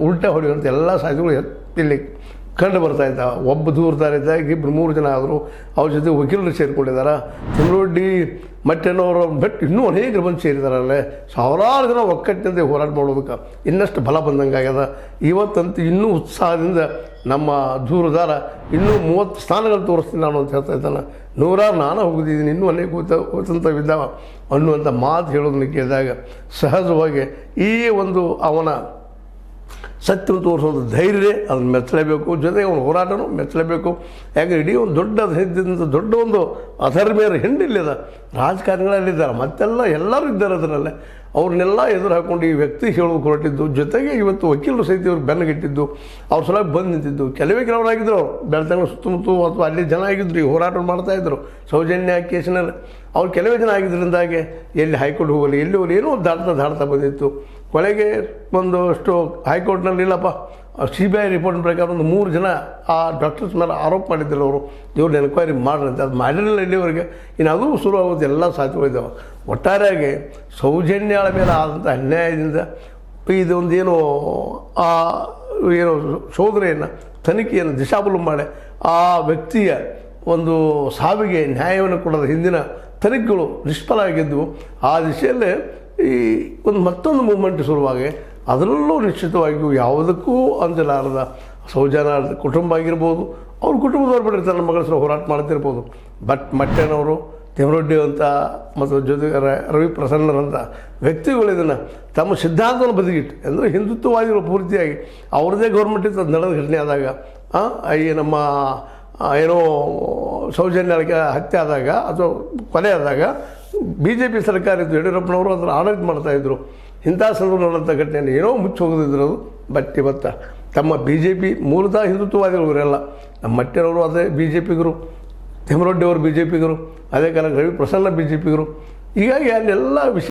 ಉಲ್ಟಾ ಹೊಡೆಯುವಂಥ ಎಲ್ಲ ಸಾಧ್ಯಗಳು ಇಲ್ಲಿ ಕಂಡು ಬರ್ತಾ ಇದ್ದಾವೆ. ಒಬ್ಬ ದೂರದಾರಿದ್ದಾಗ ಇಬ್ಬರು 3 ಜನ ಆದರು. ಅವ್ರ ಜೊತೆ ವಕೀಲರು ಸೇರಿಕೊಂಡಿದ್ದಾರೆ. ತಿಮ್ಮರೊಡ್ಡಿ ಮಟ್ಟೆನವರು ಬಿಟ್ಟು ಇನ್ನೂ ಅನೇಕರು ಬಂದು ಸೇರಿದಾರಲ್ಲೇ. ಸಾವಿರಾರು ಜನ ಒಕ್ಕಟ್ಟಿನಿಂದ ಹೋರಾಟ ಮಾಡೋದಕ್ಕೆ ಇನ್ನಷ್ಟು ಬಲ ಬಂದಂಗೆ ಆಗ್ಯದ. ಇವತ್ತಂತೂ ಇನ್ನೂ ಉತ್ಸಾಹದಿಂದ ನಮ್ಮ ದೂರದಾರ ಇನ್ನೂ 30 ಸ್ಥಾನಗಳು ತೋರಿಸ್ತೀನಿ ನಾನು ಅಂತ ಹೇಳ್ತಾ ಇದ್ದಾನೆ. 100 ನಾನು ಹೋಗಿದ್ದೀನಿ, ಇನ್ನೂ ಅನೇಕ ಹೋದಂಥವಿದ್ದಾವ ಅನ್ನುವಂಥ ಮಾತು ಹೇಳೋದನ್ನು ಕೇಳಿದಾಗ ಸಹಜವಾಗಿ ಈ ಒಂದು ಅವನ ಸತ್ಯವನ್ನು ತೋರಿಸೋದು ಧೈರ್ಯ ಅದನ್ನು ಮೆಚ್ಚಲೇಬೇಕು. ಜೊತೆಗೆ ಅವನ ಹೋರಾಟನೂ ಮೆಚ್ಚಲೇಬೇಕು. ಯಾಕೆ ಇಡೀ ಒಂದು ದೊಡ್ಡ ದೊಡ್ಡ ಒಂದು ಅಧರ್ಮೀಯರ ಹಿಂಡಿಲ್ಲದ ರಾಜಕಾರಣಿಗಳಲ್ಲಿದ್ದಾರೆ, ಮತ್ತೆಲ್ಲ ಎಲ್ಲರೂ ಇದ್ದಾರೆ ಅದರಲ್ಲೇ. ಅವ್ರನ್ನೆಲ್ಲ ಎದುರು ಹಾಕ್ಕೊಂಡು ಈ ವ್ಯಕ್ತಿ ಹೇಳೋದು ಹೊರಟಿದ್ದು, ಜೊತೆಗೆ ಇವತ್ತು ವಕೀಲರು ಸಹಿತ ಇವ್ರಿಗೆ ಬೆನ್ನಗಿಟ್ಟಿದ್ದು, ಅವ್ರ ಸಲುವಾಗಿ ಬಂದು ನಿಂತಿದ್ದು. ಕೆಲವರಾಗಿದ್ದರು ಅವ್ರು ಬೆಳ್ತಂಗ ಸುತ್ತಮುತ್ತ ಅಥವಾ ಅಲ್ಲಿ ಜನ ಆಗಿದ್ರು, ಈ ಹೋರಾಟ ಮಾಡ್ತಾಯಿದ್ರು ಸೌಜನ್ಯ ಕೇಸಿನಲ್ಲಿ. ಅವ್ರು ಕೆಲವೇ ಜನ ಆಗಿದ್ದರಿಂದಾಗೆ ಎಲ್ಲಿ ಹೈಕೋರ್ಟ್ ಹೋಗಲಿ ಎಲ್ಲಿ ಹೋಗಲಿ ಏನೋ ದಾಡ್ತಾ ಬಂದಿತ್ತು. ಕೊನೆಗೆ ಒಂದಷ್ಟು ಹೈಕೋರ್ಟ್ನಲ್ಲಿ ಇಲ್ಲಪ್ಪ CBI ರಿಪೋರ್ಟ್ ಪ್ರಕಾರ ಒಂದು 3 ಜನ ಆ ಡಾಕ್ಟರ್ಸ್ ಮೇಲೆ ಆರೋಪ ಮಾಡಿದ್ರು. ಅವರು ಇವ್ರನ್ನ ಎನ್ಕ್ವೈರಿ ಮಾಡ್ರಂತೆ, ಅದು ಮಾಡಿರಲಿಲ್ಲ ಇಲ್ಲಿವರೆಗೆ. ಇನ್ನು ಅದು ಶುರುವಾಗುತ್ತೆ, ಎಲ್ಲ ಸಾಧ್ಯವಾಗಿದ್ದಾವೆ. ಒಟ್ಟಾರೆಯಾಗಿ ಸೌಜನ್ಯಳ ಮೇಲೆ ಆದಂಥ ಅನ್ಯಾಯದಿಂದ ಇದೊಂದು ಏನೋ ಶೋಧನೆಯನ್ನು ತನಿಖೆಯನ್ನು ದಿಶಾಬಲು ಮಾಡಿ ಆ ವ್ಯಕ್ತಿಯ ಒಂದು ಸಾವಿಗೆ ನ್ಯಾಯವನ್ನು ಕೊಡೋದು ಹಿಂದಿನ ತನಿಖೆಗಳು ನಿಷ್ಫಲ ಆಗಿದ್ದವು. ಆ ದಿಶೆಯಲ್ಲೇ ಈ ಒಂದು ಮತ್ತೊಂದು ಮೂವ್ಮೆಂಟ್ ಶುರುವಾಗಿ ಅದರಲ್ಲೂ ನಿಶ್ಚಿತವಾಗಿಯೂ ಯಾವುದಕ್ಕೂ ಅಂಜಲಾರದ ಸೌಜನ್ಯ ಕುಟುಂಬ ಆಗಿರ್ಬೋದು, ಅವ್ರ ಕುಟುಂಬದವ್ರು ಬಿಟ್ಟಿರ್ತಾರೆ, ನಮ್ಮ ಮಗಳ ಸಹ ಹೋರಾಟ ಮಾಡ್ತಿರ್ಬೋದು. ಬಟ್ ಮಟ್ಟೆನವರು, ತಿಮ್ಮರೊಡ್ಡಿ ಅಂತ ಮತ್ತು ಜೊತೆಗೆ ರವಿ ಪ್ರಸನ್ನರಂಥ ವ್ಯಕ್ತಿಗಳು ಇದನ್ನು ತಮ್ಮ ಸಿದ್ಧಾಂತವನ್ನು ಬದಿಗಿಟ್ಟು, ಅಂದರೆ ಹಿಂದುತ್ವವಾದಿಗಳು ಪೂರ್ತಿಯಾಗಿ ಅವ್ರದ್ದೇ ಗೌರ್ಮೆಂಟ್ ಇತ್ತು. ಅದು ನಡೆದ ಘಟನೆ ಆದಾಗ ಈ ನಮ್ಮ ಏನೋ ಸೌಜನ್ಯಕ್ಕೆ ಹತ್ಯೆ ಆದಾಗ ಅಥವಾ ಕೊಲೆ ಆದಾಗ BJP ಸರ್ಕಾರ ಇತ್ತು, ಯಡಿಯೂರಪ್ಪನವರು ಅದನ್ನು ಆಡಳಿತ ಮಾಡ್ತಾಯಿದ್ರು. ಇಂಥ ಸಂದರ್ಭ ನಡೆದಂಥ ಘಟನೆಯನ್ನು ಏನೋ ಮುಚ್ಚಿ ಹೋಗೋದಿದ್ರು ಅದು. ಬಟ್ ಇವತ್ತು ತಮ್ಮ BJP ಮೂಲತಃ ಹಿಂದುತ್ವವಾದಿಗಳು ಇವರೆಲ್ಲ. ನಮ್ಮ ಮಟ್ಟೆನವರು ಅದೇ BJPಗರು, ತಿಮ್ಮರೊಡ್ಡಿಯವರು BJPಗರು, ಅದೇ ಕಾಲ ರವಿ ಪ್ರಸನ್ನ BJPಗರು. ಹೀಗಾಗಿ ಅಲ್ಲೆಲ್ಲ ವಿಷಯ